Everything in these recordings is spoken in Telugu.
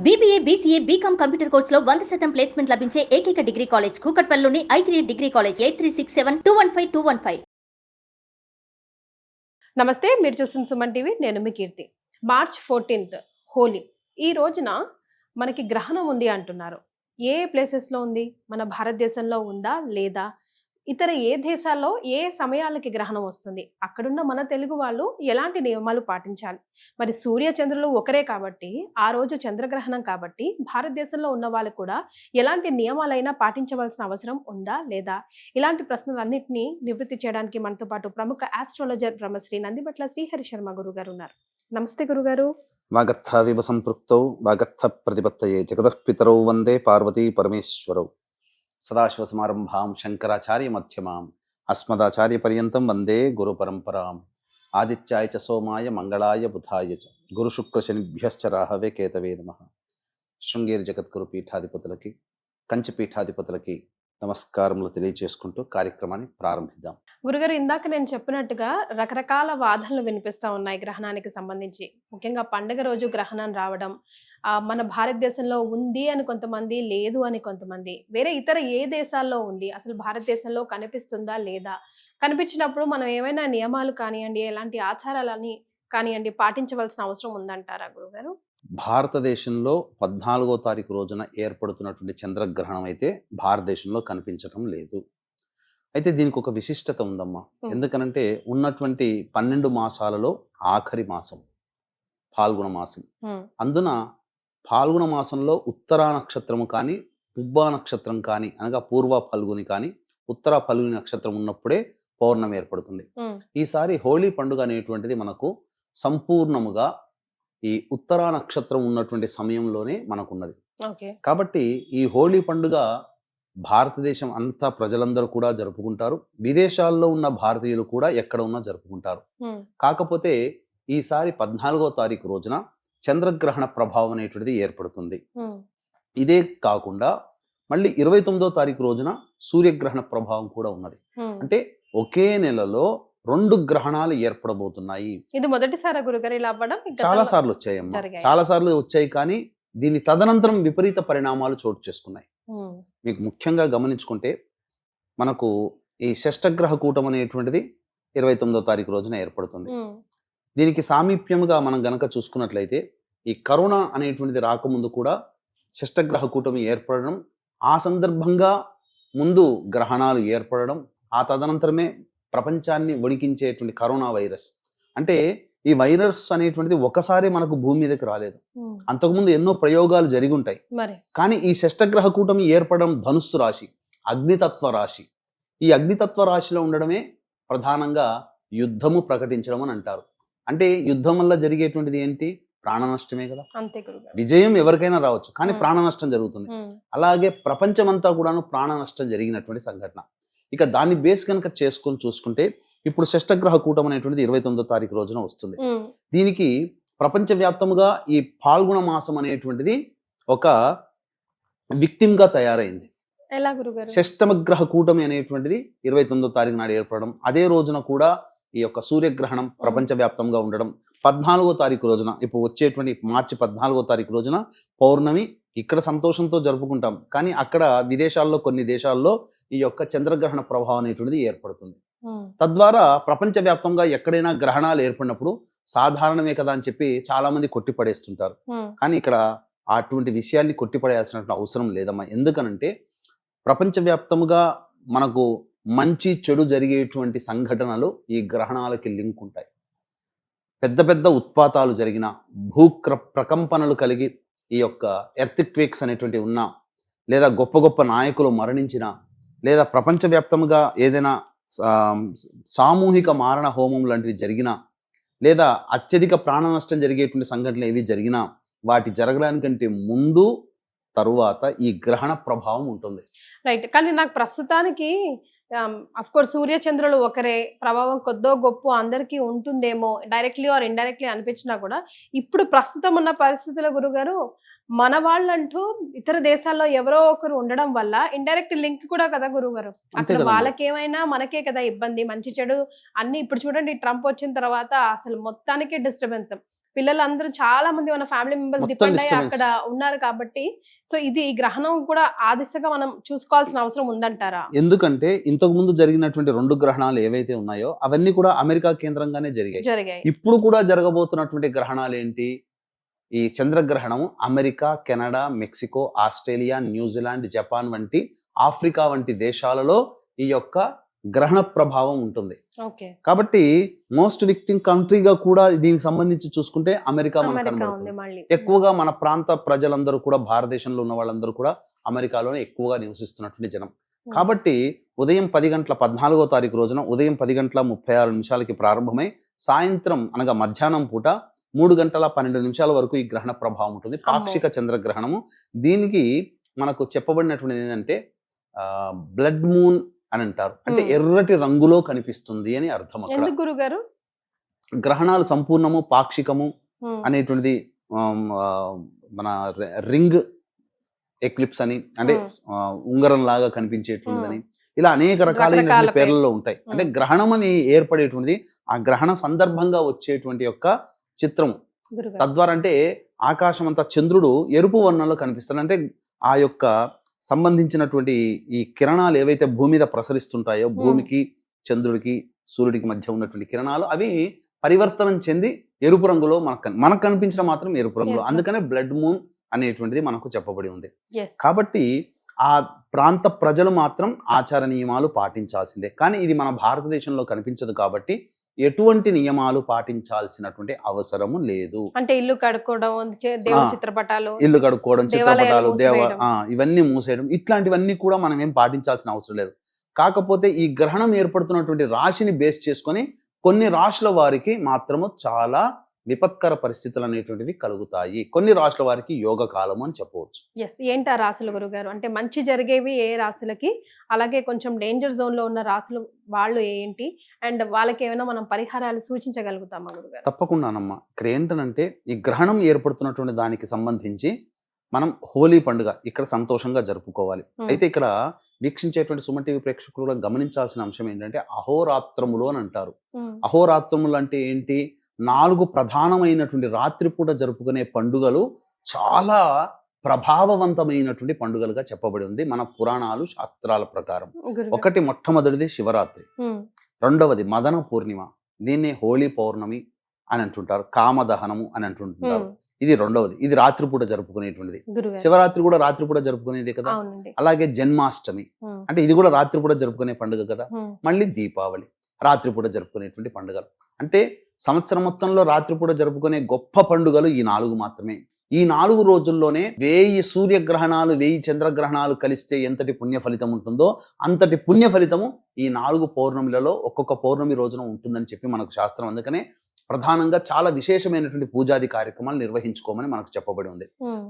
BBA, BCA, BCom కంప్యూటర్ కోర్సులో 100% ప్లేస్మెంట్ లభించే ఏకైక డిగ్రీ కాలేజ్ కూకట్పల్లిలోని i3 డిగ్రీ కాలేజ్ 8367215215. నమస్తే, మీరు చూస్తున్న సుమన్ టీవీ. నేను మీ కీర్తి. మార్చ్ 14 హోలీ. ఈ రోజున మనకి గ్రహణం ఉంది అంటున్నారు. ఏ ప్లేసెస్లో ఉంది? మన భారతదేశంలో ఉందా లేదా? ఇతర ఏ దేశాల్లో ఏ సమయాలకి గ్రహణం వస్తుంది? అక్కడున్న మన తెలుగు వాళ్ళు ఎలాంటి నియమాలు పాటించాలి? మరి సూర్య చంద్రులు ఒకరే కాబట్టి, ఆ రోజు చంద్రగ్రహణం కాబట్టి భారతదేశంలో ఉన్న వాళ్ళు కూడా ఎలాంటి నియమాలైనా పాటించవలసిన అవసరం ఉందా లేదా? ఇలాంటి ప్రశ్నలన్నింటినీ నివృత్తి చేయడానికి మనతో పాటు ప్రముఖ ఆస్ట్రాలజర్ బ్రహ్మశ్రీ నందిబట్ల శ్రీహరి శర్మ గురుగారు ఉన్నారు. నమస్తే గురుగారు. వాగర్థ వివ సంపృక్తౌ వాగర్థ ప్రతిపత్తయే జగతః పితరౌ వందే పార్వతీ పరమేశ్వరౌ. సదాశివ సమారంభాం శంకరాచార్య మధ్యమాం అస్మదాచార్య పర్యంతం వందే గురు పరంపరాం. ఆదిత్యాయ చ సోమాయ మంగళాయ బుధాయ చ గురు శుక్ర శనిభ్యశ్చ రాహవే కేతవే నమః. శృంగేరి జగద్గురు పీఠాధిపతులకి, కంచి పీఠాధిపతులకి నమస్కారములు తెలియజేసుకుంటూ కార్యక్రమాన్ని ప్రారంభిద్దాం. గురుగారు, ఇందాక నేను చెప్పినట్టుగా రకరకాల వాదనలు వినిపిస్తూ ఉన్నాయి గ్రహణానికి సంబంధించి. ముఖ్యంగా పండుగ రోజు గ్రహణం రావడం, మన భారతదేశంలో ఉంది అని కొంతమంది, లేదు అని కొంతమంది, వేరే ఇతర ఏ దేశాల్లో ఉంది, అసలు భారతదేశంలో కనిపిస్తుందా లేదా, కనిపించినప్పుడు మనం ఏమైనా నియమాలు కానివ్వండి, ఎలాంటి ఆచారాలని కానివ్వండి పాటించవలసిన అవసరం ఉందంటారా గురుగారు? భారతదేశంలో 14వ తారీఖు రోజున ఏర్పడుతున్నటువంటి చంద్రగ్రహణం అయితే భారతదేశంలో కనిపించటం లేదు. అయితే దీనికి ఒక విశిష్టత ఉందమ్మా. ఎందుకనంటే ఉన్నటువంటి 12 మాసాలలో ఆఖరి మాసం ఫాల్గుణ మాసం. అందున ఫాల్గుణ మాసంలో ఉత్తరా నక్షత్రము కానీ, పుబ్బా నక్షత్రం కానీ, అనగా పూర్వ ఫల్గుని కానీ, ఉత్తర ఫల్గుని నక్షత్రం ఉన్నప్పుడే పౌర్ణమి ఏర్పడుతుంది. ఈసారి హోలీ పండుగ అనేటువంటిది మనకు సంపూర్ణముగా ఈ ఉత్తరా నక్షత్రం ఉన్నటువంటి సమయంలోనే మనకున్నది. కాబట్టి ఈ హోలీ పండుగ భారతదేశం అంతా ప్రజలందరూ కూడా జరుపుకుంటారు. విదేశాల్లో ఉన్న భారతీయులు కూడా ఎక్కడ ఉన్నా జరుపుకుంటారు. కాకపోతే ఈసారి 14వ తారీఖు రోజున చంద్రగ్రహణ ప్రభావం అనేటువంటిది ఏర్పడుతుంది. ఇదే కాకుండా మళ్ళీ 29వ తారీఖు రోజున సూర్యగ్రహణ ప్రభావం కూడా ఉన్నది. అంటే ఒకే నెలలో 2 గ్రహణాలు ఏర్పడబోతున్నాయి. ఇది మొదటిసారి గురుగారు ఇలా అవ్వడం? చాలా సార్లు వచ్చాయమ్మా, చాలా సార్లు వచ్చాయి. కానీ దీని తదనంతరం విపరీత పరిణామాలు చోటు చేసుకున్నాయి. మీకు ముఖ్యంగా గమనించుకుంటే మనకు ఈ షష్టగ్రహ కూటం అనేటువంటిది 29వ తారీఖు రోజున ఏర్పడుతుంది. దీనికి సామీప్యముగా మనం గనక చూసుకున్నట్లయితే ఈ కరోనా అనేటువంటిది రాకముందు కూడా షష్టగ్రహ కూటమి ఏర్పడడం, ఆ సందర్భంగా ముందు గ్రహణాలు ఏర్పడడం, ఆ తదనంతరమే ప్రపంచాన్ని వణికించేటువంటి కరోనా వైరస్. అంటే ఈ వైరస్ అనేటువంటిది ఒకసారి మనకు భూమి మీదకి రాలేదు. అంతకుముందు ఎన్నో ప్రయోగాలు జరిగి ఉంటాయి. కానీ ఈ షష్టగ్రహ కూటమి ఏర్పడడం ధనుస్సు రాశి, అగ్నితత్వ రాశి. ఈ అగ్నితత్వ రాశిలో ఉండడమే ప్రధానంగా యుద్ధము ప్రకటించడం అని అంటారు. అంటే యుద్ధం వల్ల జరిగేటువంటిది ఏంటి? ప్రాణ నష్టమే కదా. విజయం ఎవరికైనా రావచ్చు, కానీ ప్రాణ నష్టం జరుగుతుంది. అలాగే ప్రపంచమంతా కూడాను ప్రాణ నష్టం జరిగినటువంటి సంఘటన. ఇక దాన్ని బేస్ కనుక చేసుకొని చూసుకుంటే ఇప్పుడు షష్టగ్రహ కూటం అనేటువంటిది 29వ తారీఖు రోజున వస్తుంది. దీనికి ప్రపంచవ్యాప్తముగా ఈ ఫాల్గుణ మాసం అనేటువంటిది ఒక విక్టిమ్ గా తయారైంది. షష్టమగ్రహ కూటమి అనేటువంటిది 29వ తారీఖు నాడు ఏర్పడడం, అదే రోజున కూడా ఈ యొక్క సూర్యగ్రహణం ప్రపంచవ్యాప్తంగా ఉండడం, 14వ తారీఖు రోజున, ఇప్పుడు వచ్చేటువంటి మార్చి 14వ తారీఖు రోజున పౌర్ణమి. ఇక్కడ సంతోషంతో జరుపుకుంటాం, కానీ అక్కడ విదేశాల్లో కొన్ని దేశాల్లో ఈ యొక్క చంద్రగ్రహణ ప్రభావం అనేటువంటిది ఏర్పడుతుంది. తద్వారా ప్రపంచవ్యాప్తంగా ఎక్కడైనా గ్రహణాలు ఏర్పడినప్పుడు సాధారణమే కదా అని చెప్పి చాలా మంది కొట్టిపడేస్తుంటారు. కానీ ఇక్కడ అటువంటి విషయాన్ని కొట్టిపడేయాల్సినటువంటి అవసరం లేదమ్మా. ఎందుకనంటే ప్రపంచవ్యాప్తంగా మనకు మంచి చెడు జరిగేటువంటి సంఘటనలు ఈ గ్రహణాలకి లింక్ ఉంటాయి. పెద్ద పెద్ద ఉత్పాతాలు జరిగిన, ప్రకంపనలు కలిగి ఈ యొక్క ఎర్త్క్వేక్స్ అనేటువంటి ఉన్నా, లేదా గొప్ప గొప్ప నాయకులు మరణించిన, లేదా ప్రపంచవ్యాప్తంగా ఏదైనా సామూహిక మారణ హోమం లాంటివి జరిగినా, లేదా అత్యధిక ప్రాణ నష్టం జరిగేటువంటి సంఘటనలు ఏవి జరిగినా, వాటి జరగడానికంటే ముందు తరువాత ఈ గ్రహణ ప్రభావం ఉంటుంది. రైట్. కానీ నాకు ప్రస్తుతానికి అఫ్ కోర్స్ సూర్య చంద్రులు ఒకరే, ప్రభావం కొద్దో గొప్ప అందరికీ ఉంటుందేమో డైరెక్ట్లీ ఆర్ ఇండైరెక్ట్లీ అనిపించినా కూడా, ఇప్పుడు ప్రస్తుతం ఉన్న పరిస్థితుల గురుగారు మన వాళ్ళంటూ ఇతర దేశాల్లో ఎవరో ఒకరు ఉండడం వల్ల ఇండైరెక్ట్ లింక్ కూడా కదా గురుగారు. అక్కడ వాళ్ళకేమైనా మనకే కదా ఇబ్బంది, మంచి చెడు అన్ని. ఇప్పుడు చూడండి, ట్రంప్ వచ్చిన తర్వాత అసలు మొత్తానికి డిస్టర్బెన్స్. పిల్లలందరూ చాలా మంది మన ఫ్యామిలీ మెంబర్స్ మొత్తం డిపెండ్ అయ్యి disturbance. అక్కడ ఉన్నారు కాబట్టి సో ఇది ఈ గ్రహణం కూడా ఆ దిశగా మనం చూసుకోవాల్సిన అవసరం ఉందంటారా? ఎందుకంటే ఇంతకు ముందు జరిగినటువంటి 2 గ్రహణాలు ఏవైతే ఉన్నాయో అవన్నీ కూడా అమెరికా కేంద్రంగానే జరిగాయి. ఇప్పుడు కూడా జరగబోతున్నటువంటి గ్రహణాలు ఏంటి? ఈ చంద్రగ్రహణం America, Canada, Mexico, Australia, New Zealand, Japan వంటి ఆఫ్రికా వంటి దేశాలలో ఈ యొక్క గ్రహణ ప్రభావం ఉంటుంది. కాబట్టి మోస్ట్ విక్టిమ్ కంట్రీగా కూడా దీనికి సంబంధించి చూసుకుంటే అమెరికా మనకు కనబడుతుంది. ఎక్కువగా మన ప్రాంత ప్రజలందరూ కూడా, భారతదేశంలో ఉన్న వాళ్ళందరూ కూడా అమెరికాలోనే ఎక్కువగా నివసిస్తున్నటువంటి జనం. కాబట్టి ఉదయం 10 తారీఖు రోజున ఉదయం 10:36 ప్రారంభమై సాయంత్రం అనగా మధ్యాహ్నం పూట 3:12 వరకు ఈ గ్రహణ ప్రభావం ఉంటుంది. పాక్షిక చంద్రగ్రహణము. దీనికి మనకు చెప్పబడినటువంటిది ఏంటంటే బ్లడ్ మూన్ అని అంటారు. అంటే ఎర్రటి రంగులో కనిపిస్తుంది అని అర్థం. అక్కడ గురుగారు గ్రహణాలు సంపూర్ణము, పాక్షికము అనేటువంటిది మన రింగ్ ఎక్లిప్స్ అని, అంటే ఉంగరం లాగా కనిపించేటువంటిదని, ఇలా అనేక రకాలైన పేర్లలో ఉంటాయి. అంటే గ్రహణం అని ఏర్పడేటువంటిది ఆ గ్రహణ సందర్భంగా వచ్చేటువంటి యొక్క చిత్రము. తద్వారా అంటే ఆకాశం అంతా చంద్రుడు ఎరుపు వర్ణంలో కనిపిస్తాడు. అంటే ఆ యొక్క సంబంధించినటువంటి ఈ కిరణాలు ఏవైతే భూమి మీద ప్రసరిస్తుంటాయో, భూమికి, చంద్రుడికి, సూర్యుడికి మధ్య ఉన్నటువంటి కిరణాలు అవి పరివర్తనం చెంది ఎరుపు రంగులో మనకు కనిపించిన మాత్రం ఎరుపు రంగులో. అందుకనే బ్లడ్ మూన్ అనేటువంటిది మనకు చెప్పబడి ఉంది. కాబట్టి ఆ ప్రాంత ప్రజలు మాత్రం ఆచార నియమాలు పాటించాల్సిందే. కానీ ఇది మన భారతదేశంలో కనిపించదు కాబట్టి ఎటువంటి నియమాలు పాటించాల్సినటువంటి అవసరము లేదు. అంటే ఇల్లు కడుక్కోవడం, చిత్రపటాలు ఇవన్నీ మూసేయడం, ఇట్లాంటివన్నీ కూడా మనం ఏం పాటించాల్సిన అవసరం లేదు. కాకపోతే ఈ గ్రహణం ఏర్పడుతున్నటువంటి రాశిని బేస్ చేసుకొని కొన్ని రాశుల వారికి మాత్రము చాలా విపత్కర పరిస్థితులు అనేటువంటివి కలుగుతాయి. కొన్ని రాశుల వారికి యోగ కాలము అని చెప్పవచ్చు. ఏంటి ఆ రాశులు గురుగారు? అంటే మంచి జరిగేవి ఏ రాశులకి, అలాగే కొంచెం డేంజర్ జోన్ లో ఉన్న రాశులు వాళ్ళు ఏంటి, అండ్ వాళ్ళకి ఏమైనా మనం పరిహారాలు సూచించగలుగుతామా గురుగారు? తప్పకుండానమ్మా. ఇక్కడ ఏంటంటే ఈ గ్రహణం ఏర్పడుతున్నటువంటి దానికి సంబంధించి మనం హోలీ పండుగ ఇక్కడ సంతోషంగా జరుపుకోవాలి. అయితే ఇక్కడ వీక్షించేటువంటి సుమన్ టీవీ ప్రేక్షకులు కూడా గమనించాల్సిన అంశం ఏంటంటే అహోరాత్రములు అని అంటారు. అహోరాత్రములు అంటే ఏంటి? 4 ప్రధానమైనటువంటి రాత్రిపూట జరుపుకునే పండుగలు చాలా ప్రభావవంతమైనటువంటి పండుగలుగా చెప్పబడి ఉంది మన పురాణాలు, శాస్త్రాల ప్రకారం. ఒకటి మొట్టమొదటిది శివరాత్రి, రెండవది మదన పూర్ణిమ, దీన్ని హోలీ పౌర్ణమి అని అంటుంటారు, కామదహనము అని అంటుంటారు. ఇది రెండవది, ఇది రాత్రిపూట జరుపుకునేటువంటిది. శివరాత్రి కూడా రాత్రిపూట జరుపుకునేది కదా. అలాగే జన్మాష్టమి అంటే ఇది కూడా రాత్రిపూట జరుపుకునే పండుగ కదా. మళ్ళీ దీపావళి రాత్రిపూట జరుపుకునేటువంటి పండుగలు. అంటే సంవత్సరం మొత్తంలో రాత్రిపూట జరుపుకునే గొప్ప పండుగలు ఈ 4 మాత్రమే. ఈ 4 రోజుల్లోనే 1000 సూర్యగ్రహణాలు, 1000 చంద్రగ్రహణాలు కలిస్తే ఎంతటి పుణ్య ఫలితం ఉంటుందో అంతటి పుణ్య ఫలితము ఈ 4 పౌర్ణమిలలో ఒక్కొక్క పౌర్ణమి రోజున ఉంటుందని చెప్పి మనకు శాస్త్రం. అందుకనే ప్రధానంగా చాలా విశేషమైనటువంటి పూజాది కార్యక్రమాలు నిర్వహించుకోమని మనకు చెప్పబడి ఉంది.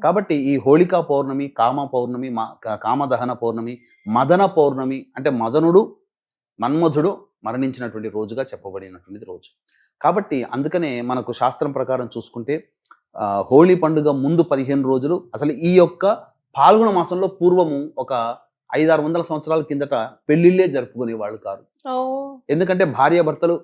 కాబట్టి ఈ హోళికా పౌర్ణమి, కామ పౌర్ణమి, కామదహన పౌర్ణమి, మదన పౌర్ణమి అంటే మన్మధుడు మరణించినటువంటి రోజుగా చెప్పబడినటువంటిది రోజు. కాబట్టి అందుకనే మనకు శాస్త్రం ప్రకారం చూసుకుంటే హోళీ పండుగ ముందు 15 రోజులు అసలు ఈ యొక్క పాల్గొన మాసంలో పూర్వము ఒక 500-600 సంవత్సరాల కిందట పెళ్లిళ్లే జరుపుకునే వాళ్ళు కాదు. ఎందుకంటే భార్యాభర్తలు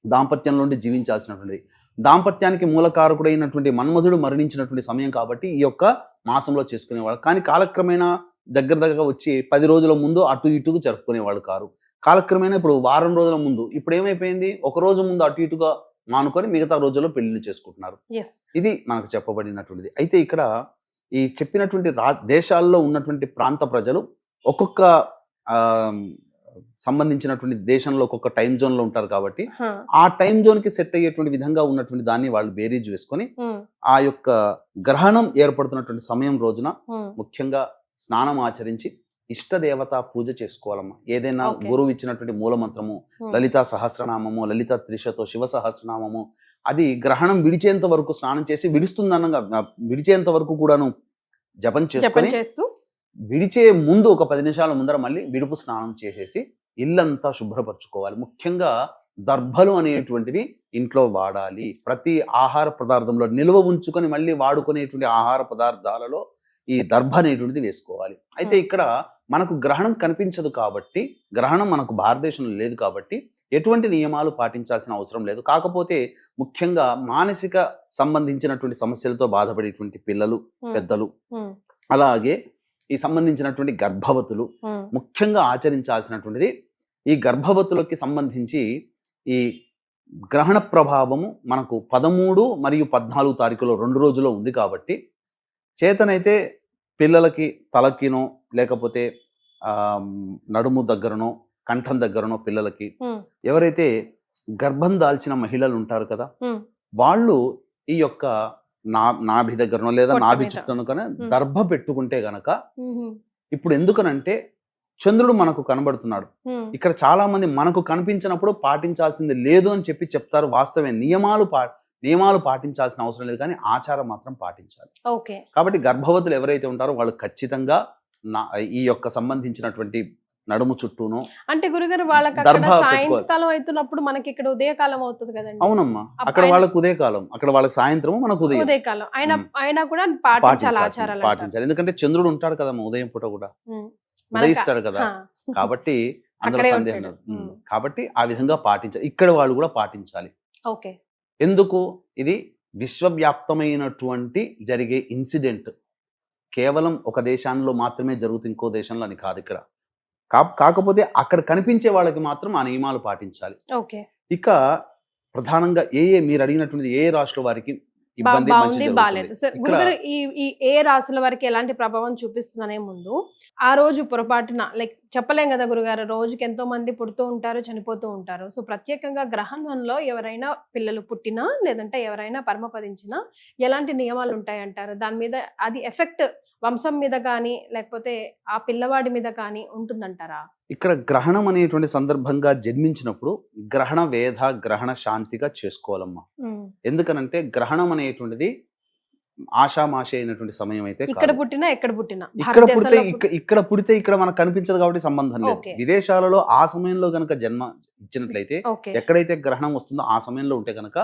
దాంపత్యంలో జీవించాల్సినటువంటిది, దాంపత్యానికి మూలకారకుడైనటువంటి మన్మధుడు మరణించినటువంటి సమయం కాబట్టి ఈ యొక్క మాసంలో చేసుకునేవాళ్ళు. కానీ కాలక్రమేణా దగ్గరగా వచ్చి 10 రోజుల ముందు అటు ఇటుకు జరుపుకునేవాళ్ళు కారు. కాలక్రమేణా ఇప్పుడు వారం రోజుల ముందు, ఇప్పుడు ఏమైపోయింది, ఒక రోజు ముందు అటు ఇటుగా మానుకొని మిగతా రోజుల్లో పెళ్లిళ్ళు చేసుకుంటున్నారు. ఇది మనకు చెప్పబడినటువంటిది. అయితే ఇక్కడ ఈ చెప్పినటువంటి దేశాల్లో ఉన్నటువంటి ప్రాంత ప్రజలు ఒక్కొక్క సంబంధించినటువంటి దేశంలో ఒక్కొక్క టైం జోన్ లో ఉంటారు కాబట్టి ఆ టైం జోన్ కి సెట్ అయ్యేటువంటి విధంగా ఉన్నటువంటి దాన్ని వాళ్ళు బేరీజ్ వేసుకొని ఆ యొక్క గ్రహణం ఏర్పడుతున్నటువంటి సమయం రోజున ముఖ్యంగా స్నానం ఆచరించి ఇష్ట దేవత పూజ చేసుకోవాలమ్మా. ఏదైనా గురువు ఇచ్చినటువంటి మూలమంత్రము, లలితా సహస్రనామము, లలిత త్రిశతో, శివ సహస్రనామము, అది గ్రహణం విడిచేంత వరకు స్నానం చేసి, విడుస్తుందనగా విడిచేంత వరకు కూడాను జపం చేసుకొని విడిచే ముందు ఒక 10 నిమిషాల ముందర మళ్ళీ విడుపు స్నానం చేసేసి ఇల్లంతా శుభ్రపరచుకోవాలి. ముఖ్యంగా దర్భలు అనేటువంటివి ఇంట్లో వాడాలి. ప్రతి ఆహార పదార్థంలో నిల్వ ఉంచుకొని మళ్ళీ వాడుకునేటువంటి ఆహార పదార్థాలలో ఈ దర్భ అనేటువంటిది వేసుకోవాలి. అయితే ఇక్కడ మనకు గ్రహణం కనిపించదు కాబట్టి, గ్రహణం మనకు భారతదేశంలో లేదు కాబట్టి ఎటువంటి నియమాలు పాటించాల్సిన అవసరం లేదు. కాకపోతే ముఖ్యంగా మానసిక సంబంధించినటువంటి సమస్యలతో బాధపడేటువంటి పిల్లలు, పెద్దలు, అలాగే ఈ సంబంధించినటువంటి గర్భవతులు ముఖ్యంగా ఆచరించాల్సినటువంటిది, ఈ గర్భవతులకి సంబంధించి ఈ గ్రహణ ప్రభావము మనకు 13 మరియు 14 తారీఖులో 2 రోజుల్లో ఉంది కాబట్టి చేతనైతే పిల్లలకి తలకినో లేకపోతే నడుము దగ్గరనో కంఠం దగ్గరనో పిల్లలకి ఎవరైతే గర్భం దాల్చిన మహిళలు ఉంటారు కదా, వాళ్ళు ఈ యొక్క నాభి దగ్గరనో లేదా నాభి చుట్టను కనుక దర్భ పెట్టుకుంటే గనక, ఇప్పుడు ఎందుకనంటే చంద్రుడు మనకు కనబడుతున్నాడు, ఇక్కడ చాలా మంది మనకు కనిపించినప్పుడు పాటించాల్సింది లేదు అని చెప్తారు. వాస్తవే, నియమాలు పాటించాల్సిన అవసరం లేదు, కానీ ఆచారం మాత్రం పాటించాలి. కాబట్టి గర్భవతులు ఎవరైతే ఉంటారో వాళ్ళు ఖచ్చితంగా ఈ యొక్క సంబంధించినటువంటి నడుము చుట్టూను, అంటే గురుగారు వాళ్ళకి సాయంకాలం అవుతున్నప్పుడు మనకి ఇక్కడ ఉదయకాలం అవుతుంది కదండి. అవునమ్మా, అక్కడ వాళ్ళకు ఉదయకాలం, అక్కడ వాళ్ళకి సాయంత్రం, మనకు ఉదయకాలం అయినా కూడా పాటించాలి. ఎందుకంటే చంద్రుడు ఉంటాడు కదమ్మా ఉదయం పూట కూడా ఉదయిస్తాడు కదా, కాబట్టి అందులో సందేహం లేదు. కాబట్టి ఆ విధంగా పాటించాలి, ఇక్కడ వాళ్ళు కూడా పాటించాలి. ఎందుకు? ఇది విశ్వవ్యాప్తమైనటువంటి జరిగే ఇన్సిడెంట్, కేవలం ఒక దేశంలో మాత్రమే జరుగుతుంది, ఇంకో దేశంలో అని కాదు ఇక్కడ. కాకపోతే అక్కడ కనిపించే వాళ్ళకి మాత్రం ఆ నియమాలు పాటించాలి. ఇక ప్రధానంగా మీరు అడిగినటువంటి ఏ రాష్ట్ర వారికి ఇబ్బంది బాలేదు సార్. గురుగారు ఈ ఏ రాశుల వారికి ఎలాంటి ప్రభావం చూపిస్తుందనే ముందు, ఆ రోజు పొరపాటున లైక్ చెప్పలేం కదా గురుగారు, రోజుకి ఎంతో మంది పుడుతూ ఉంటారు, చనిపోతూ ఉంటారు. సో ప్రత్యేకంగా గ్రహణంలో ఎవరైనా పిల్లలు పుట్టినా లేదంటే ఎవరైనా పరమపదించినా ఎలాంటి నియమాలు ఉంటాయంటారు? దాని మీద అది ఎఫెక్ట్ వంశం మీద కానీ లేకపోతే ఆ పిల్లవాడి మీద కానీ ఉంటుందంటారా? ఇక్కడ గ్రహణం అనేటువంటి సందర్భంగా జన్మించినప్పుడు గ్రహణ వేద గ్రహణ శాంతిగా చేసుకోవాలమ్మా. ఎందుకనంటే గ్రహణం అనేటువంటిది ఆషామాషి అయినటువంటి సమయం అయితే ఇక్కడ పుట్టినా ఎక్కడ పుట్టినా, ఇక్కడ పుడితే ఇక్కడ మనకు కనిపించదు కాబట్టి సంబంధం లేదు. విదేశాలలో ఆ సమయంలో గనక జన్మ ఇచ్చినట్లయితే ఎక్కడైతే గ్రహణం వస్తుందో ఆ సమయంలో ఉంటే గనక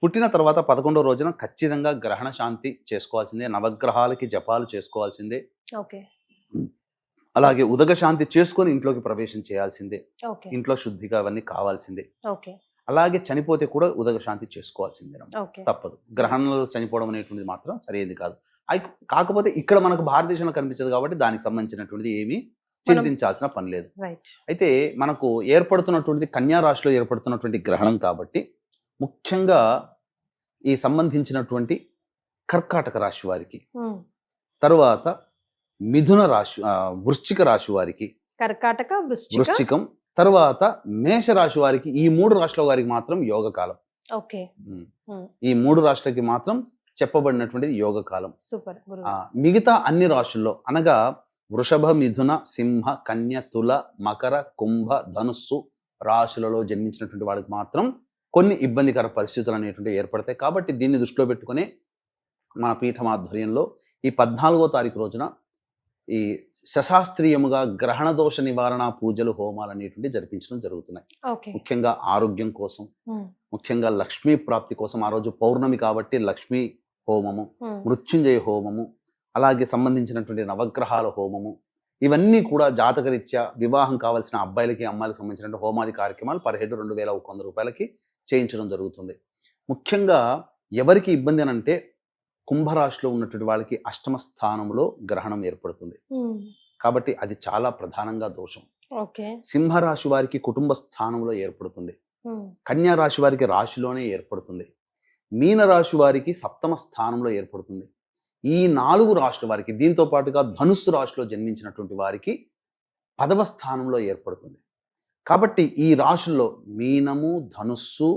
పుట్టిన తర్వాత 11వ రోజున ఖచ్చితంగా గ్రహణ శాంతి చేసుకోవాల్సిందే, నవగ్రహాలకి జపాలు చేసుకోవాల్సిందే, అలాగే ఉదక శాంతి చేసుకొని ఇంట్లోకి ప్రవేశం చేయాల్సిందే, ఇంట్లో శుద్ధిగా అవన్నీ కావాల్సిందే. అలాగే చనిపోతే కూడా ఉదక శాంతి చేసుకోవాల్సిందే, తప్పదు. గ్రహణంలో చనిపోవడం అనేటువంటిది మాత్రం సరైనది కాదు. కాకపోతే ఇక్కడ మనకు భారతదేశంలో కనిపించదు కాబట్టి దానికి సంబంధించినటువంటిది ఏమీ చింతించాల్సిన పని లేదు. అయితే మనకు ఏర్పడుతున్నటువంటిది కన్యా రాశిలో ఏర్పడుతున్నటువంటి గ్రహణం కాబట్టి ముఖ్యంగా ఈ సంబంధించినటువంటి కర్కాటక రాశి వారికి, తరువాత మిథున రాశి వృశ్చిక రాశి వారికి, కర్కాటక వృశ్చికం, తరువాత మేష రాశి వారికి, ఈ 3 రాశుల వారికి మాత్రం యోగ కాలం. ఈ 3 రాశులకి మాత్రం చెప్పబడినటువంటిది యోగ కాలం. మిగతా అన్ని రాశుల్లో అనగా వృషభ, మిథున, సింహ, కన్య, తుల, మకర, కుంభ, ధనుస్సు రాశులలో జన్మించినటువంటి వాళ్ళకి మాత్రం కొన్ని ఇబ్బందికర పరిస్థితులు అనేటువంటి ఏర్పడతాయి. కాబట్టి దీన్ని దృష్టిలో పెట్టుకుని మన పీఠం ఆధ్వర్యంలో ఈ 14వ తారీఖు రోజున ఈ సశాస్త్రీయముగా గ్రహణ దోష నివారణ పూజలు, హోమాలు అనేటువంటి జరిపించడం జరుగుతున్నాయి. ముఖ్యంగా ఆరోగ్యం కోసం, ముఖ్యంగా లక్ష్మీ ప్రాప్తి కోసం. ఆ రోజు పౌర్ణమి కాబట్టి లక్ష్మీ హోమము, మృత్యుంజయ హోమము, అలాగే సంబంధించినటువంటి నవగ్రహాల హోమము, ఇవన్నీ కూడా జాతకరీత్యా వివాహం కావాల్సిన అబ్బాయిలకి అమ్మాయిలకు సంబంధించిన హోమాది కార్యక్రమాలు పర్ హెడ్ 2100 రూపాయలకి చేయించడం జరుగుతుంది. ముఖ్యంగా ఎవరికి ఇబ్బంది అని అంటే కుంభరాశిలో ఉన్నటువంటి వాళ్ళకి అష్టమ స్థానంలో గ్రహణం ఏర్పడుతుంది కాబట్టి అది చాలా ప్రధానంగా దోషం. సింహరాశి వారికి కుటుంబ స్థానంలో ఏర్పడుతుంది, కన్యా రాశి వారికి రాశిలోనే ఏర్పడుతుంది, మీన రాశి వారికి సప్తమ స్థానంలో ఏర్పడుతుంది. ఈ 4 రాశుల వారికి, దీంతో పాటుగా ధనుస్సు రాశిలో జన్మించినటువంటి వారికి 10వ స్థానంలో ఏర్పడుతుంది. కాబట్టి ఈ రాశుల్లో మీనము, ధనుస్సు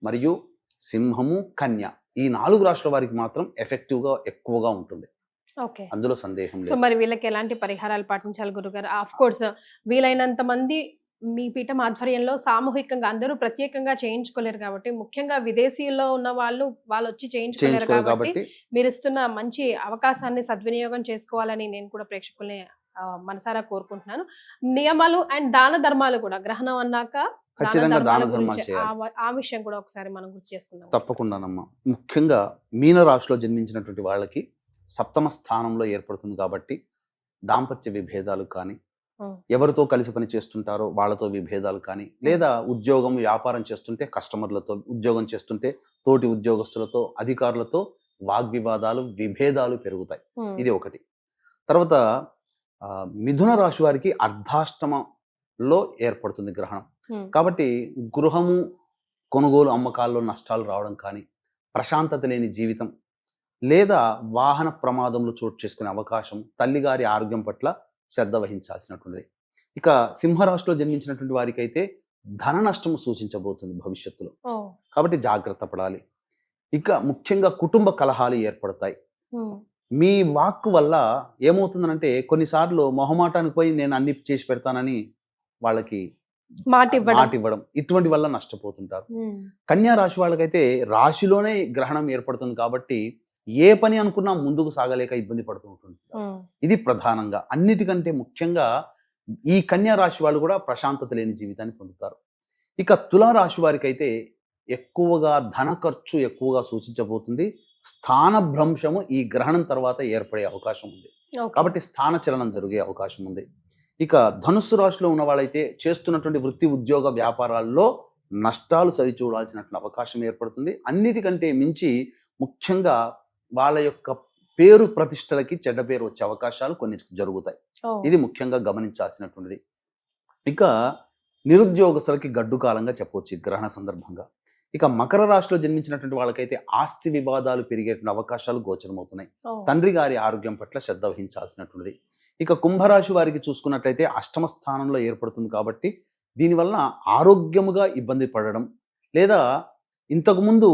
మరియు సింహము, కన్య, ఈ 4 రాశుల వారికి మాత్రం ఎఫెక్టివ్గా ఎక్కువగా ఉంటుంది. అందులో సందేహం లేదు. సో మరి వీళ్ళకి ఎలాంటి పరిహారాలు పాటించాలి గురుగారు? ఆఫ్ కోర్స్ వీలైనంత మంది మీ పీఠం ఆధ్వర్యంలో సామూహికంగా అందరూ ప్రత్యేకంగా చేయించుకోలేరు కాబట్టి, ముఖ్యంగా విదేశీయుల్లో ఉన్న వాళ్ళు వచ్చి చేయించుకోలేరు కాబట్టి మీరు ఇస్తున్న మంచి అవకాశాన్ని సద్వినియోగం చేసుకోవాలని నేను కూడా ప్రేక్షకుల్ని మనసారా కోరుకుంటున్నాను. నియమాలు అండ్ దాన ధర్మాలు కూడా, గ్రహణం అన్నాక ఖచ్చితంగా దాన ధర్మాలు చేయాలి. ఆ విషయం కూడా ఒకసారి మనం గుర్తు చేసుకుందాం. తప్పకుండానమ్మా. ముఖ్యంగా మీన రాశిలో జన్మించినటువంటి వాళ్ళకి సప్తమ స్థానంలో ఏర్పడుతుంది కాబట్టి దాంపత్య విభేదాలు కానీ, ఉమ్, ఎవరితో కలిసి పని చేస్తుంటారో వాళ్ళతో విభేదాలు కానీ, లేదా ఉద్యోగం వ్యాపారం చేస్తుంటే కస్టమర్లతో, ఉద్యోగం చేస్తుంటే తోటి ఉద్యోగస్తులతో, అధికారులతో వాగ్వివాదాలు విభేదాలు పెరుగుతాయి. ఉమ్, ఇది ఒకటి. తర్వాత మిథున రాశి వారికి అర్ధాష్టమంలో ఏర్పడుతుంది గ్రహణం. ఉమ్, కాబట్టి గృహము కొనుగోలు అమ్మకాల్లో నష్టాలు రావడం కానీ, ప్రశాంతత లేని జీవితం, లేదా వాహన ప్రమాదంలో చోటు చేసుకునే అవకాశం, తల్లిగారి ఆరోగ్యం పట్ల శ్రద్ధ వహించాల్సినటువంటిది. ఇక సింహరాశిలో జన్మించినటువంటి వారికి అయితే ధన నష్టము సూచించబోతుంది భవిష్యత్తులో. ఓ, కాబట్టి జాగ్రత్త పడాలి. ఇక ముఖ్యంగా కుటుంబ కలహాలు ఏర్పడతాయి. ఉమ్, మీ వాక్కు వల్ల ఏమవుతుందనంటే కొన్నిసార్లు మొహమాటానికి పోయి నేను అన్ని చేసి పెడతానని వాళ్ళకి మాట ఇవ్వడం. మాట ఇవ్వడం, ఇటువంటి వల్ల నష్టపోతుంటారు. ఉమ్, కన్యా రాశి వాళ్ళకైతే రాశిలోనే గ్రహణం ఏర్పడుతుంది కాబట్టి ఏ పని అనుకున్నా ముందుకు సాగలేక ఇబ్బంది పడుతూ ఉంటుంది. ఉమ్, ఇది ప్రధానంగా. అన్నిటికంటే ముఖ్యంగా ఈ కన్యా రాశి వాళ్ళు కూడా ప్రశాంతత లేని జీవితాన్ని పొందుతారు. ఇక తులారాశి వారికి అయితే ఎక్కువగా ధన ఖర్చు ఎక్కువగా సూచించబోతుంది. స్థానభ్రంశము ఈ గ్రహణం తర్వాత ఏర్పడే అవకాశం ఉంది. ఓకే. కాబట్టి స్థాన చలనం జరిగే అవకాశం ఉంది. ఇక ధనుస్సు రాశిలో ఉన్న వాళ్ళైతే చేస్తున్నటువంటి వృత్తి ఉద్యోగ వ్యాపారాల్లో నష్టాలు సరి చూడాల్సినటువంటి అవకాశం ఏర్పడుతుంది. అన్నిటికంటే మించి ముఖ్యంగా వాళ్ళ యొక్క పేరు ప్రతిష్టలకి చెడ్డ పేరు వచ్చే అవకాశాలు కొన్ని జరుగుతాయి. ఓ, ఇది ముఖ్యంగా గమనించాల్సినటువంటిది. ఇక నిరుద్యోగస్తులకి గడ్డు కాలంగా చెప్పవచ్చు ఈ గ్రహణ సందర్భంగా. ఇక మకర రాశిలో జన్మించినటువంటి వాళ్ళకైతే ఆస్తి వివాదాలు పెరిగేటువంటి అవకాశాలు గోచరమవుతున్నాయి. ఓ, తండ్రి గారి ఆరోగ్యం పట్ల శ్రద్ధ వహించాల్సినటువంటిది. ఇక కుంభరాశి వారికి చూసుకున్నట్లయితే అష్టమ స్థానంలో ఏర్పడుతుంది కాబట్టి దీనివల్ల ఆరోగ్యముగా ఇబ్బంది పడడం, లేదా ఇంతకుముందు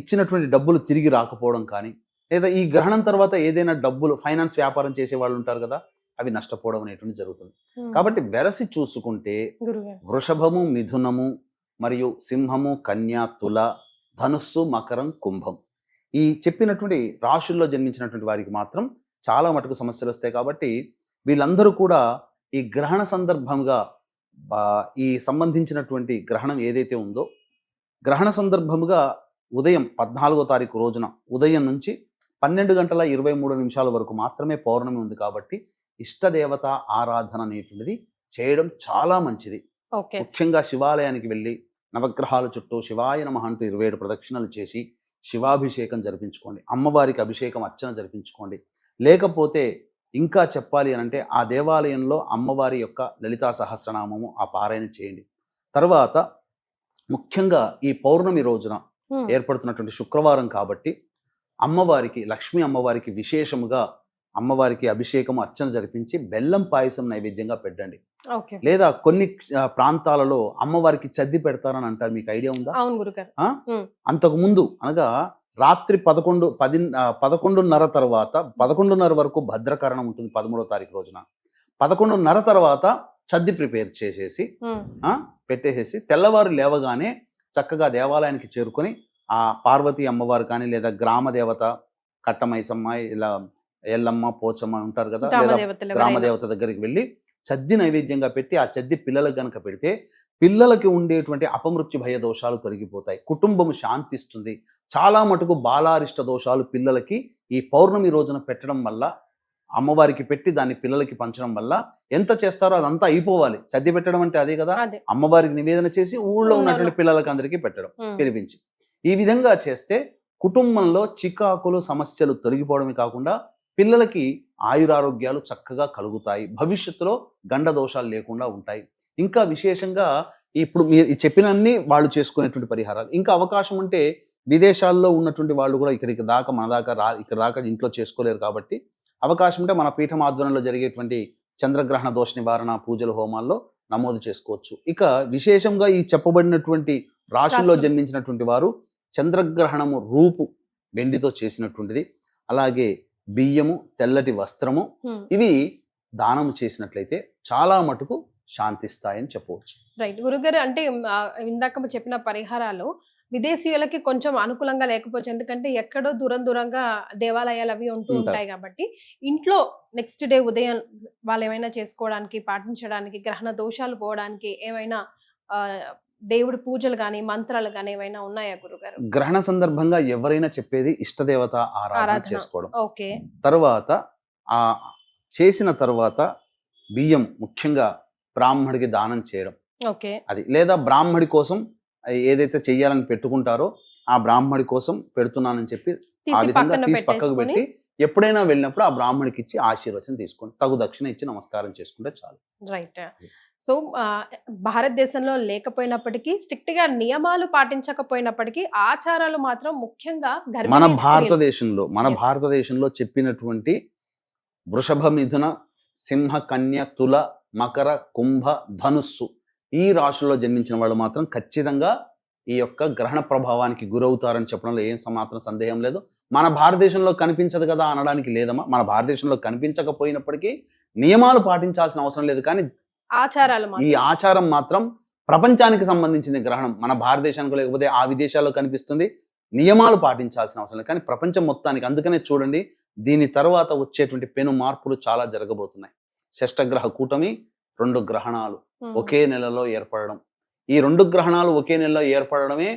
ఇచ్చినటువంటి డబ్బులు తిరిగి రాకపోవడం కానీ, లేదా ఈ గ్రహణం తర్వాత ఏదైనా డబ్బులు ఫైనాన్స్ వ్యాపారం చేసే వాళ్ళు ఉంటారు కదా, అవి నష్టపోవడం అనేటువంటి జరుగుతుంది. ఉమ్, కాబట్టి వెరసి చూసుకుంటే గురుగారు. వృషభము, మిథునము, మరియు సింహము, కన్య, తుల, ధనుస్సు, మకరం, కుంభం, ఈ చెప్పినటువంటి రాశుల్లో జన్మించినటువంటి వారికి మాత్రం చాలా మటుకు సమస్యలు వస్తాయి. కాబట్టి వీళ్ళందరూ కూడా ఈ గ్రహణ సందర్భంగా ఈ సంబంధించినటువంటి గ్రహణం ఏదైతే ఉందో, గ్రహణ సందర్భముగా ఉదయం 14వ తారీఖు రోజున ఉదయం నుంచి 12:23 వరకు మాత్రమే పౌర్ణమి ఉంది. కాబట్టి ఇష్టదేవత ఆరాధన అనేటువంటిది చేయడం చాలా మంచిది. ఓకే. ముఖ్యంగా శివాలయానికి వెళ్ళి నవగ్రహాల చుట్టూ శివాయ నమః అంటూ 27 ప్రదక్షిణలు చేసి శివాభిషేకం జరిపించుకోండి. అమ్మవారికి అభిషేకం అర్చన జరిపించుకోండి. లేకపోతే ఇంకా చెప్పాలి అనంటే ఆ దేవాలయంలో అమ్మవారి యొక్క లలితా సహస్రనామము ఆ పారాయణ చేయండి. తర్వాత ముఖ్యంగా ఈ పౌర్ణమి రోజున ఉమ్, ఏర్పడుతున్నటువంటి శుక్రవారం కాబట్టి అమ్మవారికి, లక్ష్మీ అమ్మవారికి విశేషముగా అమ్మవారికి అభిషేకం అర్చన జరిపించి బెల్లం పాయసం నైవేద్యంగా పెట్టండి. ఓకే. లేదా కొన్ని ప్రాంతాలలో అమ్మవారికి చద్ది పెడతారని అంటారు. మీకు ఐడియా ఉందా? అవును గురుగారు. అంతకు ముందు అనగా రాత్రి 11:30 తర్వాత 11:30 వరకు భద్రకరణం ఉంటుంది 13వ తారీఖు రోజున. 11:30 తర్వాత చద్ది ప్రిపేర్ చేసేసి ఉమ్, పెట్టేసేసి తెల్లవారు లేవగానే చక్కగా దేవాలయానికి చేరుకొని ఆ పార్వతీ అమ్మవారు కానీ, లేదా గ్రామ దేవత కట్టమైసమ్మ, ఇలా ఎల్లమ్మ, పోచమ్మ ఉంటారు కదా, లేదా గ్రామదేవతలు గ్రామ ఎవరైనా. దేవత దగ్గరికి వెళ్ళి చద్ది నైవేద్యంగా పెట్టి ఆ చద్ది పిల్లలకు గనక పెడితే పిల్లలకి ఉండేటువంటి అపమృత్యు భయ దోషాలు తొలగిపోతాయి. కుటుంబము శాంతిస్తుంది. చాలా మటుకు బాలారిష్ట దోషాలు పిల్లలకి ఈ పౌర్ణమి రోజున పెట్టడం వల్ల, అమ్మవారికి పెట్టి దాన్ని పిల్లలకి పంచడం వల్ల ఎంత చేస్తారో అదంతా అయిపోవాలి. చద్ది పెట్టడం అంటే అదే కదా, అదే. అమ్మవారికి నివేదన చేసి ఊళ్ళో ఉన్నటువంటి పిల్లలకి అందరికీ పెట్టడం, ఉమ్, పిలిపించి. ఈ విధంగా చేస్తే కుటుంబంలో చికాకులు సమస్యలు తొలగిపోవడమే కాకుండా పిల్లలకి ఆయురారోగ్యాలు చక్కగా కలుగుతాయి. భవిష్యత్తులో గండ దోషాలు లేకుండా ఉంటాయి. ఇంకా విశేషంగా ఇప్పుడు మీరు చెప్పినన్ని వాళ్ళు చేసుకునేటువంటి పరిహారాలు. ఇంకా అవకాశం ఉంటే విదేశాల్లో ఉన్నటువంటి వాళ్ళు కూడా ఇక్కడికి దాకా మన దాకా ఇక్కడ దాకా ఇంట్లో చేసుకోలేరు కాబట్టి అవకాశం ఉంటే మన పీఠం ఆధ్వర్యంలో జరిగేటువంటి చంద్రగ్రహణ దోష నివారణ పూజలు, హోమాల్లో నమోదు చేసుకోవచ్చు. ఇక విశేషంగా ఈ చెప్పబడినటువంటి రాశుల్లో జన్మించినటువంటి వారు చంద్రగ్రహణము రూపు వెండితో చేసినటువంటిది, అలాగే బియ్యము, తెల్లటి వస్త్రము, ఇవి దానము చేసినట్లయితే చాలా మటుకు శాంతిస్తాయని చెప్పవచ్చు. రైట్ గురుగారు. అంటే ఇందాక చెప్పిన పరిహారాలు విదేశీయులకి కొంచెం అనుకూలంగా లేకపోవచ్చు, ఎందుకంటే ఎక్కడో దూరంగా దేవాలయాలు అవి ఉంటూ ఉంటాయి కాబట్టి ఇంట్లో నెక్స్ట్ డే ఉదయం వాళ్ళు ఏమైనా చేసుకోవడానికి, పాటించడానికి, గ్రహణ దోషాలు పోవడానికి ఏమైనా దేవుడి పూజలు కానీ మంత్రాలు కానీ ఏమైనా ఉన్నాయా గురుగారు? గ్రహణ సందర్భంగా ఎవరైనా చెప్పేది ఇష్టదేవత ఆరాధన చేసుకోవడం. ఓకే. తర్వాత ఆ చేసిన తర్వాత బియ్యం ముఖ్యంగా బ్రాహ్మడికి దానం చేయడం, ఓకే. అది లేదా బ్రాహ్మడి కోసం ఏదైతే చెయ్యాలని పెట్టుకుంటారో ఆ బ్రాహ్మడి కోసం పెడుతున్నానని చెప్పి ఆ తీసి విధంగా పక్కన తీసి పక్కకు పెట్టేసుకొని పెట్టి ఎప్పుడైనా వెళ్ళినప్పుడు ఆ బ్రాహ్మడికి ఇచ్చి ఆశీర్వచనం తీసుకోండి, తగు దక్షిణ ఇచ్చి నమస్కారం చేసుకుంటే చాలు. రైట్. సో భారతదేశంలో లేకపోయినప్పటికీ స్ట్రిక్ట్ గా నియమాలు పాటించకపోయినప్పటికీ ఆచారాలు మాత్రం ముఖ్యంగా మన గర్భిణీ స్త్రీలు. భారతదేశంలో Yes. భారతదేశంలో చెప్పినటువంటి వృషభ, మిథున, సింహ, కన్య, తుల, మకర, కుంభ, ధనుస్సు ఈ రాశుల్లో జన్మించిన వాళ్ళు మాత్రం ఖచ్చితంగా ఈ యొక్క గ్రహణ ప్రభావానికి గురవుతారని చెప్పడంలో ఏం మాత్రం సందేహం లేదు. మన భారతదేశంలో కనిపించదు కదా అనడానికి లేదమ్మా. మన భారతదేశంలో కనిపించకపోయినప్పటికీ నియమాలు పాటించాల్సిన అవసరం లేదు. కానీ ఆచారాలు ఈ మాత్రం ఆచారం మాత్రం ప్రపంచానికి సంబంధించింది. గ్రహణం మన భారతదేశానికి లేకపోతే ఆ విదేశాల్లో కనిపిస్తుంది. నియమాలు పాటించాల్సిన అవసరం లేదు. కానీ ప్రపంచం మొత్తానికి, అందుకనే చూడండి దీని తర్వాత వచ్చేటువంటి పెను మార్పులు చాలా జరగబోతున్నాయి. షష్టగ్రహ కూటమి, 2 గ్రహణాలు ఒకే నెలలో ఏర్పడడం. ఈ 2 గ్రహణాలు ఒకే నెలలో ఏర్పడడమే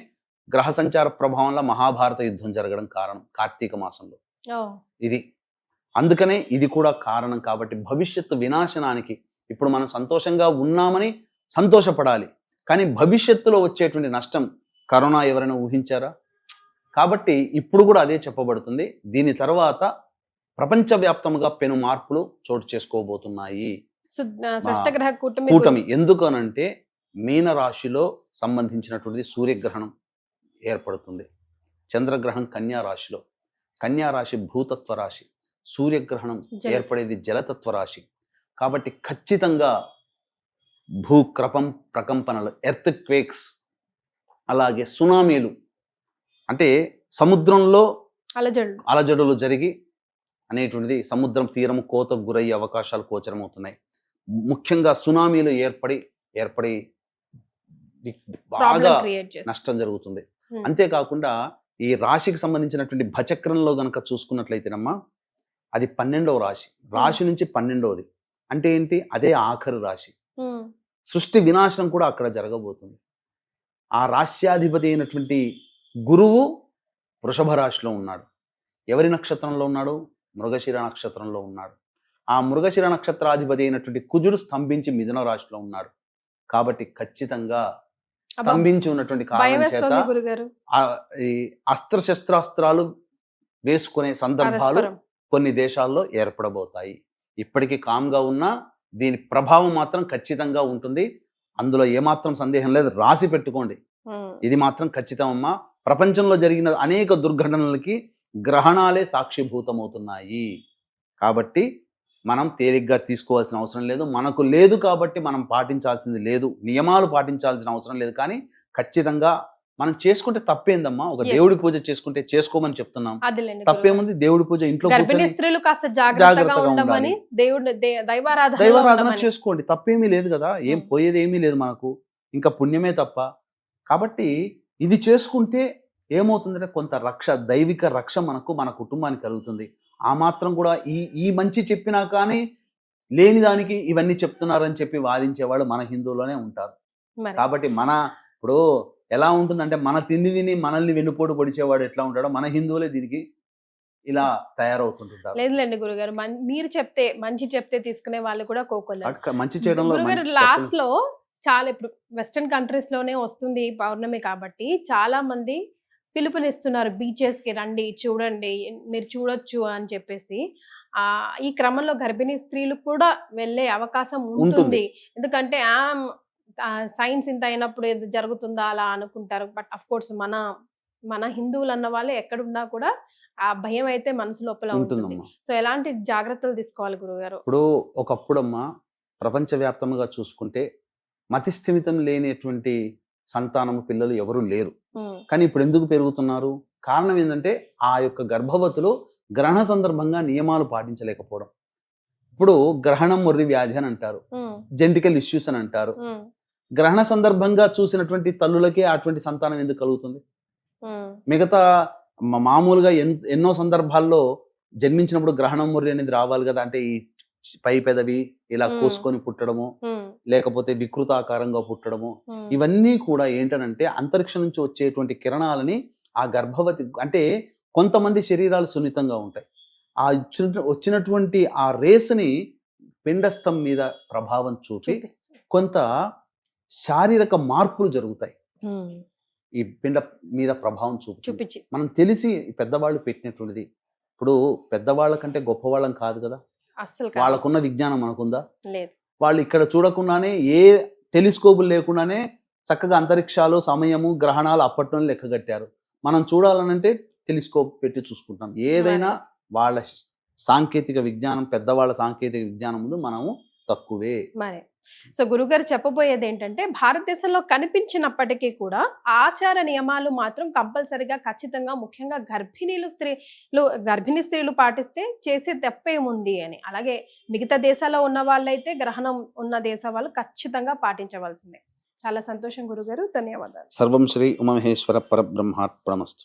గ్రహ సంచార ప్రభావంలో మహాభారత యుద్ధం జరగడం కారణం. కార్తీక మాసంలో ఇది, అందుకనే ఇది కూడా కారణం. కాబట్టి భవిష్యత్తు వినాశనానికి ఇప్పుడు మనం సంతోషంగా ఉన్నామని సంతోషపడాలి. కానీ భవిష్యత్తులో వచ్చేటువంటి నష్టం కరోనా ఎవరైనా ఊహించారా? కాబట్టి ఇప్పుడు కూడా అదే చెప్పబడుతుంది. దీని తర్వాత ప్రపంచవ్యాప్తంగా పెను మార్పులు చోటు చేసుకోబోతున్నాయి. షష్టగ్రహ కూటమి ఎందుకనంటే మీన రాశిలో సంబంధించినటువంటిది సూర్యగ్రహణం ఏర్పడుతుంది. చంద్రగ్రహణం కన్యా రాశిలో, కన్యా రాశి భూతత్వ రాశి, సూర్యగ్రహణం ఏర్పడేది జలతత్వ రాశి. కాబట్టి ఖచ్చితంగా ప్రకంపనలు, ఎర్త్ క్వేక్స్, అలాగే సునామీలు, అంటే సముద్రంలో అలజడులు జరిగి అనేటువంటిది సముద్రం తీరం కోతకు గురయ్యే అవకాశాలు గోచరమవుతున్నాయి. ముఖ్యంగా సునామీలు ఏర్పడి బాగా నష్టం జరుగుతుంది. అంతేకాకుండా ఈ రాశికి సంబంధించినటువంటి భచక్రంలో గనక చూసుకున్నట్లయితేనమ్మా, అది 12వ రాశి. రాశి నుంచి 12వది అంటే ఏంటి? అదే ఆఖరు రాశి. సృష్టి వినాశనం కూడా అక్కడ జరగబోతుంది. ఆ రాశ్యాధిపతి అయినటువంటి గురువు వృషభ రాశిలో ఉన్నాడు. ఎవరి నక్షత్రంలో ఉన్నాడు? మృగశిర నక్షత్రంలో ఉన్నాడు. ఆ మృగశిర నక్షత్రాధిపతి అయినటువంటి కుజుడు స్తంభించి మిథున రాశిలో ఉన్నాడు. కాబట్టి ఖచ్చితంగా స్తంభించి ఉన్నటువంటి కారణం చేత ఈ అస్త్రశస్త్రాస్త్రాలు వేసుకునే సందర్భాలు కొన్ని దేశాల్లో ఏర్పడబోతాయి. ఇప్పటికీ కామ్గా ఉన్నా దీని ప్రభావం మాత్రం ఖచ్చితంగా ఉంటుంది. అందులో ఏమాత్రం సందేహం లేదు. రాసి పెట్టుకోండి, ఇది మాత్రం ఖచ్చితమమ్మా. ప్రపంచంలో జరిగిన అనేక దుర్ఘటనలకి గ్రహణాలే సాక్షిభూతమవుతున్నాయి. కాబట్టి మనం తేలిగ్గా తీసుకోవాల్సిన అవసరం లేదు. మనకు లేదు కాబట్టి మనం పాటించాల్సింది లేదు, నియమాలు పాటించాల్సిన అవసరం లేదు. కానీ ఖచ్చితంగా మనం చేసుకుంటే తప్పేందమ్మా? ఒక దేవుడి పూజ చేసుకుంటే చేసుకోమని చెప్తున్నాం, తప్పేముంది? దేవుడి పూజ ఇంట్లో స్త్రీలు కాస్త జాగ్రత్తగా ఉండమని, దైవారాధన చేసుకోండి, తప్పేమీ లేదు కదా. ఏం పోయేది ఏమీ లేదు మనకు, ఇంకా పుణ్యమే తప్ప. కాబట్టి ఇది చేసుకుంటే ఏమవుతుందంటే కొంత రక్ష, దైవిక రక్ష మనకు, మన కుటుంబానికి కలుగుతుంది. ఆ మాత్రం కూడా ఈ మంచి చెప్పినా కానీ లేని దానికి ఇవన్నీ చెప్తున్నారని చెప్పి వాదించేవాళ్ళు మన హిందువులోనే ఉంటారు. కాబట్టి ఇప్పుడు ఎలా ఉంటుందంటే, మన తిండి తిని మనల్ని వెన్నుపోటు పొడిచేవాడు ఎట్లా ఉంటాడో మన హిందువులే దీనికి ఇలా తయారవుతుంటారు. లేదులేండి గురుగారు, మీరు మంచి చెప్తే తీసుకునే వాళ్ళు కూడా కోకోలేదు. మంచి చేయడంలో లాస్ట్ లో చాలా, ఇప్పుడు వెస్టర్న్ కంట్రీస్ లోనే వస్తుంది పౌర్ణమి కాబట్టి చాలా మంది పిలుపునిస్తున్నారు, బీచెస్ కి రండి, చూడండి, మీరు చూడొచ్చు అని చెప్పేసి. ఈ క్రమంలో గర్భిణీ స్త్రీలు కూడా వెళ్ళే అవకాశం ఉంటుంది. ఎందుకంటే సైన్స్ ఇంత అయినప్పుడు ఏది జరుగుతుందా అలా అనుకుంటారు. బట్ అఫ్ కోర్స్ మన హిందువులు అన్న వాళ్ళు ఎక్కడున్నా కూడా ఆ భయం అయితే మనసు లోపల ఉంటుంది. సో ఎలాంటి జాగ్రత్తలు తీసుకోవాలి గురుగారు? ఇప్పుడు ఒకప్పుడమ్మా ప్రపంచవ్యాప్తంగా చూసుకుంటే మతిస్థిమితం లేనటువంటి సంతానము పిల్లలు ఎవరు లేరు. కానీ ఇప్పుడు ఎందుకు పెరుగుతున్నారు? కారణం ఏంటంటే ఆ యొక్క గర్భవతులు గ్రహణ సందర్భంగా నియమాలు పాటించలేకపోవడం. ఇప్పుడు గ్రహణం మొర్రి వ్యాధి అని అంటారు, జెనెటికల్ ఇష్యూస్ అని అంటారు. గ్రహణ సందర్భంగా చూసినటువంటి తల్లులకే అటువంటి సంతానం ఎందుకు కలుగుతుంది? మిగతా మామూలుగా ఎన్నో సందర్భాల్లో జన్మించినప్పుడు గ్రహణం మొర్రి అనేది రావాలి కదా. అంటే ఈ పై పెదవి ఇలా కోసుకొని పుట్టడము, లేకపోతే వికృతాకారంగా పుట్టడము, ఇవన్నీ కూడా ఏంటనంటే అంతరిక్షం నుంచి వచ్చేటువంటి కిరణాలని ఆ గర్భవతి, అంటే కొంతమంది శరీరాలు సున్నితంగా ఉంటాయి, వచ్చినటువంటి ఆ రేస్ని పిండస్థం మీద ప్రభావం చూపి చూపిస్తుంది. కొంత శారీరక మార్పులు జరుగుతాయి. ఉమ్, ఈ పిండ మీద ప్రభావం చూపించి మనం తెలిసి పెద్దవాళ్ళు పెట్టినటువంటిది. ఇప్పుడు పెద్దవాళ్ళ కంటే గొప్పవాళ్ళం కాదు కదా, అస్సలు కాదు. వాళ్ళకున్న విజ్ఞానం మనకుందా? లేదు. వాళ్ళు ఇక్కడ చూడకుండానే ఏ టెలిస్కోపులు లేకుండానే చక్కగా అంతరిక్షాలు, సమయము, గ్రహణాలు అప్పట్లోనే లెక్కగట్టారు. మనం చూడాలనంటే టెలిస్కోప్ పెట్టి చూసుకుంటాం. ఏదైనా వాళ్ళ సాంకేతిక విజ్ఞానం, పెద్దవాళ్ళ సాంకేతిక విజ్ఞానం ముందు మనము తక్కువే. మరి సో గురుగారు చెప్పబోయేది ఏంటంటే, భారతదేశంలో కనిపించినప్పటికీ కూడా ఆచార నియమాలు మాత్రం కంపల్సరిగా ఖచ్చితంగా, ముఖ్యంగా గర్భిణీ స్త్రీలు పాటిస్తే చేసే తప్పేముంది అని. అలాగే మిగతా దేశాల్లో ఉన్న వాళ్ళైతే, గ్రహణం ఉన్న దేశ వాళ్ళు ఖచ్చితంగా పాటించవలసిందే. చాలా సంతోషం గురుగారు, ధన్యవాదాలు. సర్వం శ్రీ ఉమామహేశ్వర పరబ్రహ్మార్పణమస్తు.